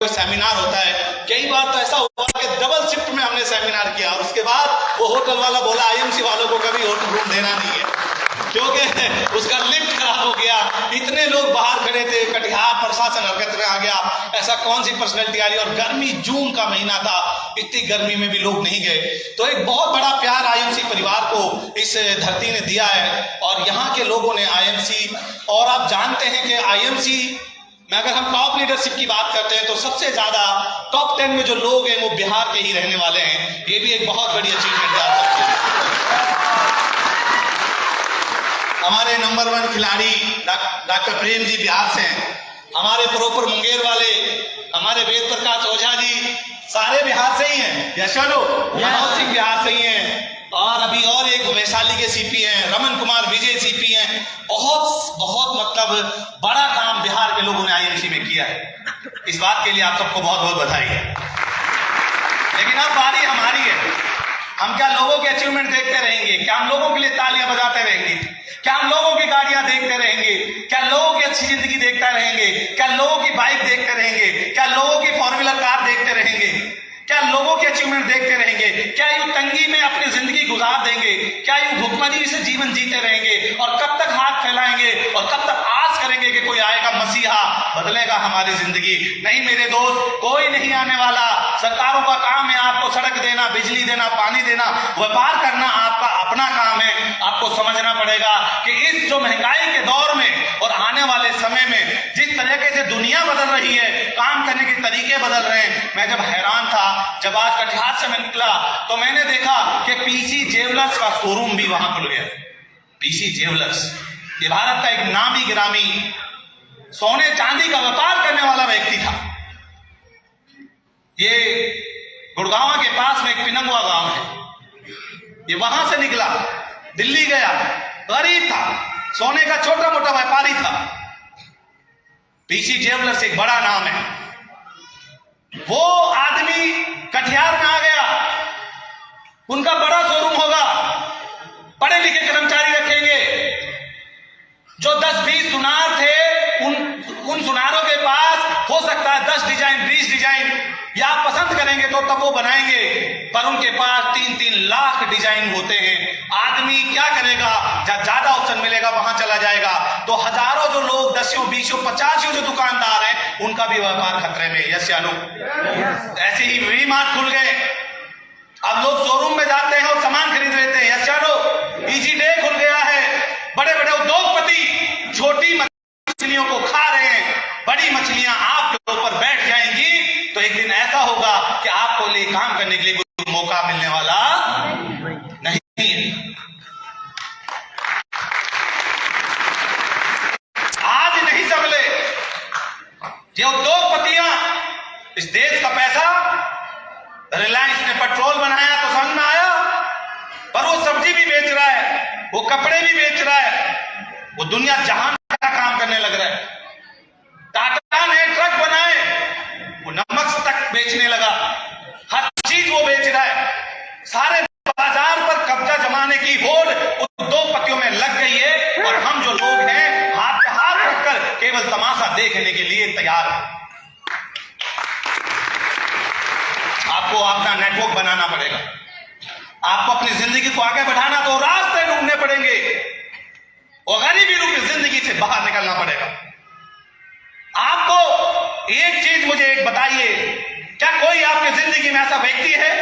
कोई सेमिनार होता है, कई बार तो ऐसा हुआ कि डबल शिफ्ट में हमने सेमिनार किया और उसके बाद वो होटल वाला बोला आईएमसी वालों को कभी होटल रूम देना नहीं है क्योंकि उसका लिफ्ट खराब हो गया। इतने लोग बाहर खड़े थे, कटिहार प्रशासन हरकत में आ गया। ऐसा कौन सी पर्सनैलिटी आ रही, और गर्मी जून का महीना था, इतनी गर्मी में भी लोग नहीं गए। तो एक बहुत बड़ा प्यार आईएमसी परिवार को इस धरती ने दिया है और यहाँ के लोगों ने आईएमसी, और आप जानते हैं कि आईएमसी में अगर हम टॉप लीडरशिप की बात करते हैं तो सबसे ज्यादा टॉप 10 में जो लोग हैं वो बिहार के ही रहने वाले हैं। ये भी एक बहुत बड़ी अचीवमेंट है। हमारे नंबर 1 खिलाड़ी डॉक्टर प्रेम जी बिहार से हैं, हमारे प्रॉपर मुंगेर वाले हमारे वेद प्रकाश ओझा जी सारे बिहार से ही हैं, यशोलो मनोज सिंह बिहार से ही हैं, और अभी और एक वैशाली के सीपी हैं, रमन कुमार विजय सीपी हैं। बहुत मतलब बड़ा काम बिहार के लोगों ने आईएमसी में किया है। इस बात के लिए आप सबको बहुत बहुत बधाई है। लेकिन अब बारी हमारी है, हम क्या लोगों के अचीवमेंट देखते रहेंगे? क्या हम लोगों के लिए तालियां बजाते रहेंगे? क्या हम लोगों की गाड़ियां देखते रहेंगे? क्या लोगों की अच्छी जिंदगी देखते रहेंगे? क्या लोगों की बाइक देखते रहेंगे? क्या लोगों की 4 व्हीलर कार देखते रहेंगे? क्या लोगों के अचीवमेंट देखते रहेंगे? क्या यूं तंगी में अपनी जिंदगी गुजार देंगे? क्या यूं भुखमरी से जीवन जीते रहेंगे? और कब तक हाथ फैलाएंगे और कब तक आस करेंगे कि कोई आएगा मसीहा, बदलेगा हमारी जिंदगी? नहीं मेरे दोस्त, कोई नहीं आने वाला। सरकारों का काम है आपको सड़क देना, बिजली देना, पानी देना, व्यापार करना आपका अपना काम है। आपको समझना पड़ेगा कि इस जो महंगाई के दौर में और आने वाले समय में जिस तरीके से दुनिया बदल रही है, काम करने के तरीके बदल रहे हैं। मैं जब हैरान था, जब आज कटिहार से मैं निकला तो मैंने देखा कि पीसी ज्वेलर्स का शोरूम भी वहां खुल गया। पीसी ज्वेलर्स ये भारत का एक नामी गिरामी सोने चांदी का व्यापार करने वाला व्यक्ति था। ये गुड़गांव के पास में एक पिनंगवा गांव है, ये वहां से निकला, दिल्ली गया, गरीब था, सोने का छोटा मोटा व्यापारी था। पीसी ज्वेलर्स एक बड़ा नाम है। वो आदमी कटिहार में आ गया, उनका बड़ा शोरूम होगा, पढ़े लिखे कर्मचारी रखेंगे। जो 10-20 सुनार थे, उन सुनारों के पास हो सकता है 10 डिजाइन 20 डिजाइन, या आप पसंद करेंगे तो तब वो बनाएंगे, पर उनके पास 3-3 लाख डिजाइन होते हैं। आदमी क्या करेगा? जब ज्यादा ऑप्शन मिलेगा वहां चला जाएगा। तो हजारों जो लोग 10, 20, 50 जो दुकानदार हैं, उनका भी व्यापार खतरे में। यस या नो? ऐसे ही वी मार्ट खुल गए, अब लोग शोरूम में जाते हैं और सामान खरीद लेते हैं। यस या नो? इजी डे खुल गया है। बड़े बड़े उद्योगपति छोटी मछलियों को खा रहे हैं, बड़ी मछलियां आपके ऊपर बैठ जाएंगी तो एक दिन ऐसा होगा कि आपको लिए काम करने के लिए कोई मौका मिलने वाला नहीं है। आज नहीं संभले ये उद्योगपतियां, इस देश का पैसा, रिलायंस ने पेट्रोल बनाया तो समझ में आया, पर वो सब्जी भी बेच रहा है, वो कपड़े भी बेच रहा है, वो दुनिया जहान का काम करने लग रहा है। टाटा ने ट्रक बनाए, वो नमक तक बेचने लगा, हर चीज वो बेच रहा है। सारे बाजार पर कब्जा जमाने की होड़ उद्योगपतियों में लग गई है, और हम जो लोग हैं हाथ पे हाथ रखकर केवल तमाशा देखने के लिए तैयार हैं। आपको अपना नेटवर्क बनाना पड़ेगा, आपको अपनी जिंदगी को आगे बढ़ाना तो रास्ते ढूंढने पड़ेंगे, और गरीबी रूपी जिंदगी से बाहर निकलना पड़ेगा। आपको एक चीज मुझे एक बताइए, क्या कोई आपकी जिंदगी में ऐसा व्यक्ति है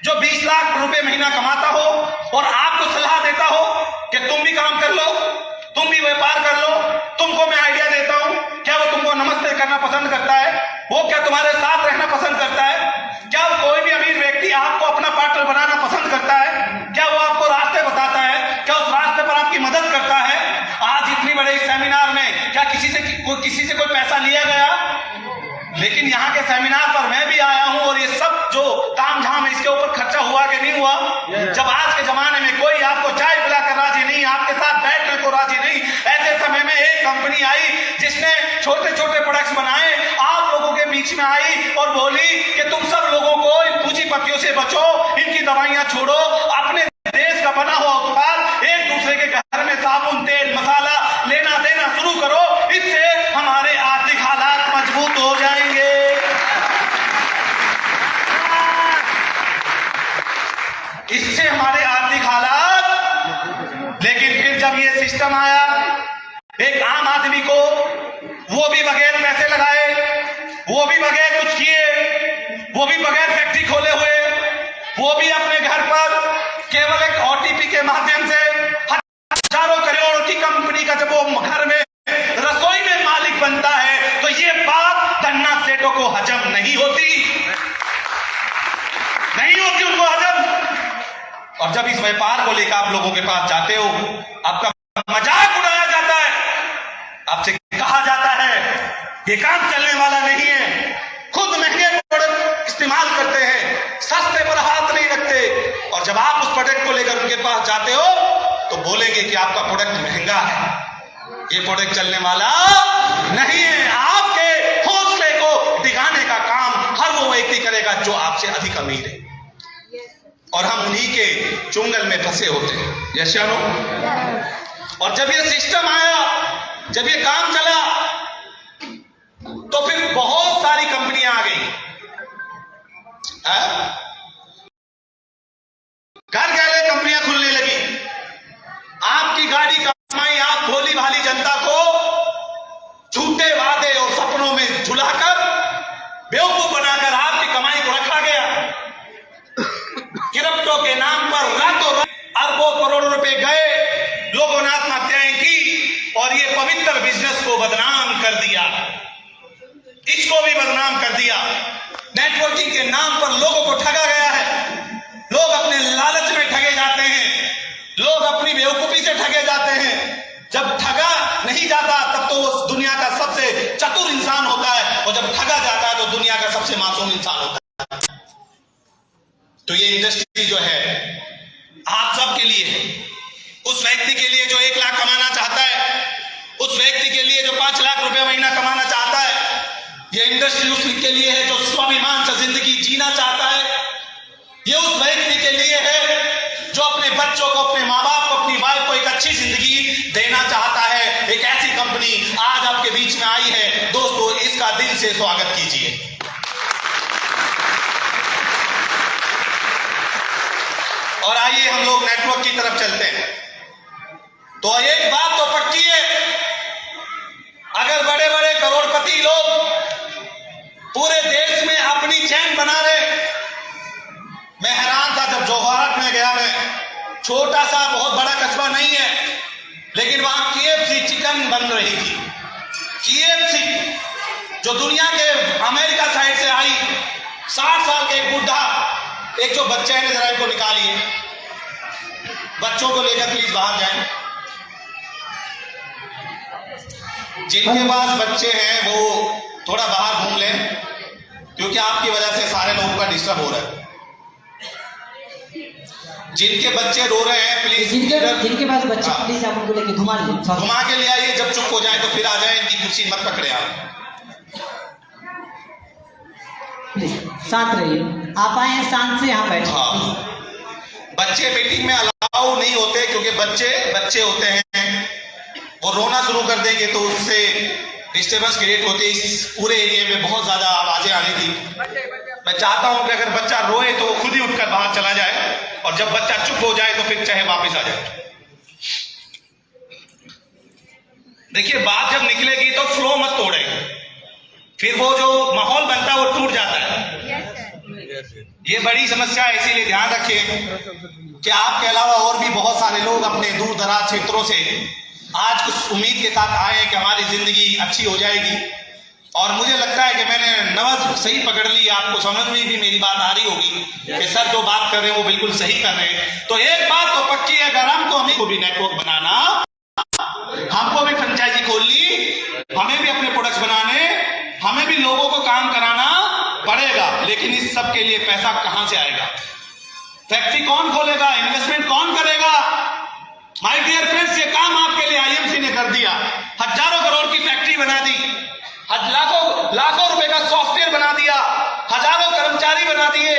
जो 20 लाख रुपए महीना कमाता हो और आपको सलाह देता हो कि तुम भी काम कर लो, तुम भी व्यापार कर लो, तुमको मैं आइडिया देता हूं? क्या वो तुमको नमस्ते करना पसंद करता है? वो क्या तुम्हारे साथ रहना पसंद करता है? क्या कोई भी अमीर व्यक्ति आपको अपना पार्टनर बनाना पसंद करता है? क्या वो आपको रास्ते बताता है? क्या उस रास्ते पर आपकी मदद करता है? आज इतनी बड़े सेमिनार में क्या किसी से कोई पैसा लिया गया? लेकिन यहाँ के सेमिनार पर मैं भी आया हूं, और ये सब जो तामझाम है इसके ऊपर खर्चा हुआ कि नहीं हुआ? जब आज के जमाने में कोई आपको चाय पिलाकर राजी नहीं, आपके साथ बैठने को राजी नहीं, ऐसे समय में एक कंपनी आई जिसने छोटे छोटे प्रोडक्ट्स बनाए, आप लोगों के बीच में आई और बोली कि तुम सब लोगों को इन पूंजीपतियों से बचो, इनकी दवाइयां छोड़ो, अपने देश का बना हुआ उत्पाद एक दूसरे के घर में साबुन, तेल, मसाला लेना देना शुरू करो, इससे हमारे आर्थिक हालात मजबूत हो जाएंगे। सिस्टम आया, एक आम आदमी को, वो भी बगैर पैसे लगाए, वो भी बगैर कुछ किए, वो भी बगैर फैक्ट्री खोले हुए, वो भी अपने घर पर केवल एक ओटीपी के माध्यम से हजारों करोड़ की कंपनी का जब वो घर में रसोई में मालिक बनता है, तो ये बात धन्ना सेठों को हजम नहीं होती उनको हजम। और जब इस व्यापार को लेकर आप लोगों के पास जाते हो, आपका मजाक उड़ाया जाता है, आपसे कहा जाता है ये काम चलने वाला नहीं है, खुद महंगे प्रोडक्ट इस्तेमाल करते हैं, सस्ते पर हाथ नहीं रखते। और जब आप उस प्रोडक्ट को लेकर उनके पास जाते हो तो बोलेंगे कि आपका प्रोडक्ट महंगा है, ये प्रोडक्ट चलने वाला नहीं है। आपके हौसले को दिखाने का काम हर वो व्यक्ति करेगा जो आपसे अधिक अमीर है, और हम उन्हीं के चुंगल में फंसे होते हैं। यस या नो? और जब ये सिस्टम आया, जब ये काम चला, तो फिर बहुत सारी कंपनियां आ गई, घर घर कंपनियां खुलने लगी। आपकी गाड़ी कमाई आप भोली भाली जनता को झूठे वादे और सपनों में झुलाकर बेवकूफ बनाकर आपकी कमाई को रखा गया। क्रिप्टो के नाम पर रातों रात अरबों करोड़ों रुपए गए, लोगों ने आत्महत्याएं की और ये पवित्र बिजनेस को बदनाम कर दिया, इसको भी बदनाम कर दिया। नेटवर्किंग के नाम पर लोगों को ठगा गया है, लोग अपने लालच में ठगे जाते हैं, लोग अपनी बेवकूफी से ठगे जाते हैं। जब ठगा नहीं जाता तब तो वो दुनिया का सबसे चतुर इंसान होता है, और जब ठगा जाता है तो दुनिया का सबसे मासूम इंसान होता है। तो ये इंडस्ट्री जो है आप सब के लिए है, उस व्यक्ति के लिए जो 1 लाख कमाना चाहता है, उस व्यक्ति के लिए जो 5 लाख रुपए महीना कमाना चाहता है। ये इंडस्ट्री उसके लिए है जो स्वाभिमान से जिंदगी जीना चाहता है। ये उस व्यक्ति के लिए है जो अपने बच्चों को, अपने माँ बाप को, अपनी वाइफ को एक अच्छी जिंदगी देना चाहता है। एक ऐसी कंपनी आज आपके बीच में आई है। दोस्तों, इसका दिल से स्वागत कीजिए। और आइए हम लोग नेटवर्क की तरफ चलते हैं। तो एक बात तो पक्की है, अगर बड़े बड़े करोड़पति लोग पूरे देश में अपनी चैन बना रहे, मैं हैरान था जब जौहर में गया। मैं छोटा सा, बहुत बड़ा कस्बा नहीं है, लेकिन वहां KFC चिकन बन रही थी। KFC जो दुनिया के अमेरिका साइड से आई, 60 साल के एक बुढ़ा, एक जो बच्चा है, जरा इनको निकालिए, बच्चों को लेकर प्लीज बाहर जाएं। जिनके पास बच्चे हैं वो थोड़ा बाहर घूम लें, क्योंकि आपकी वजह से सारे लोगों का डिस्टर्ब हो रहा है। जिनके बच्चे रो रहे हैं प्लीज, जिनके पास बच्चे, प्लीज आप उनको लेके घुमा के ले आइए। जब चुप हो जाए तो फिर आ जाए, इनकी कुर्सी मत पकड़े आप। प्लीज शांत रहिए, आप आए हैं शांत से यहाँ बैठे। हाँ, बच्चे मीटिंग में अलाउ नहीं होते, क्योंकि बच्चे होते हैं, वो रोना शुरू कर देंगे तो उससे डिस्टर्बेंस क्रिएट होती है। इस पूरे एरिया में बहुत ज्यादा आवाजें आ रही थी। मैं चाहता हूं कि अगर बच्चा रोए तो वो खुद ही उठकर बाहर चला जाए, और जब बच्चा चुप हो जाए तो फिर चाहे वापस आ जाए। देखिए, बात जब निकलेगी तो फ्लो मत तोड़े, फिर वो जो माहौल बनता है वो टूट जाता है। ये बड़ी समस्या है, इसीलिए ध्यान रखें कि आपके अलावा और भी बहुत सारे लोग अपने दूर दराज क्षेत्रों से आज कुछ उम्मीद के साथ आए हैं कि हमारी जिंदगी अच्छी हो जाएगी। और मुझे लगता है कि मैंने नब्ज सही पकड़ ली, आपको समझ में भी मेरी बात आ रही होगी कि सर जो बात कर रहे हैं वो बिल्कुल सही कर रहे हैं। तो एक बात तो पक्की है, अगर हमको हमें को भी नेटवर्क बनाना, हमको भी फ्रेंचाइजी खोलनी, हमें भी अपने प्रोडक्ट्स बनाने, हमें भी लोगों को काम कराना पड़ेगा। लेकिन इस सब के लिए पैसा कहां से आएगा? फैक्ट्री कौन खोलेगा? इन्वेस्टमेंट कौन करेगा? माय डियर फ्रेंड्स, ये काम आपके लिए IMC ने कर दिया। हजारों करोड़ की फैक्ट्री बना दी, लाखों रुपए का सॉफ्टवेयर बना दिया, हजारों कर्मचारी बना दिए,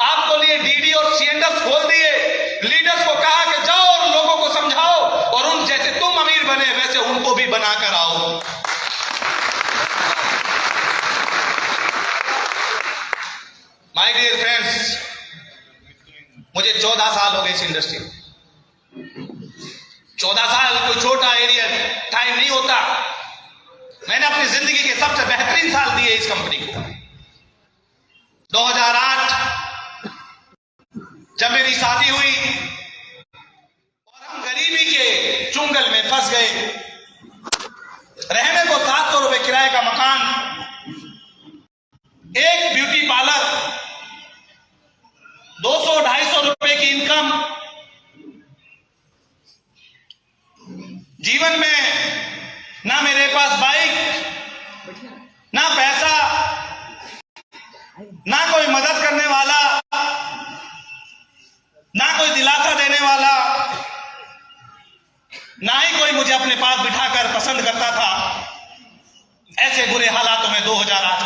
आपको लिए DD और CNS खोल दिए। लीडर्स को कहा कि जाओ और लोगों को समझाओ, और उन जैसे तुम अमीर बने वैसे उनको भी बनाकर आओ। माय डियर फ्रेंड्स, मुझे 14 साल हो गए इस इंडस्ट्री में। 14 साल कोई छोटा एरिया टाइम नहीं होता। मैंने अपनी जिंदगी के सबसे बेहतरीन साल दिए इस कंपनी को। 2008 जब मेरी शादी हुई और हम गरीबी के चुंगल में फंस गए। रहने को 700 रुपए किराए का मकान, एक ब्यूटी पार्लर, 200-250 रुपए की इनकम। जीवन में ना मेरे पास बाइक, ना पैसा, ना कोई मदद करने वाला, ना कोई दिलासा देने वाला, ना ही कोई मुझे अपने पास बिठाकर पसंद करता था। ऐसे बुरे हालातों में 2008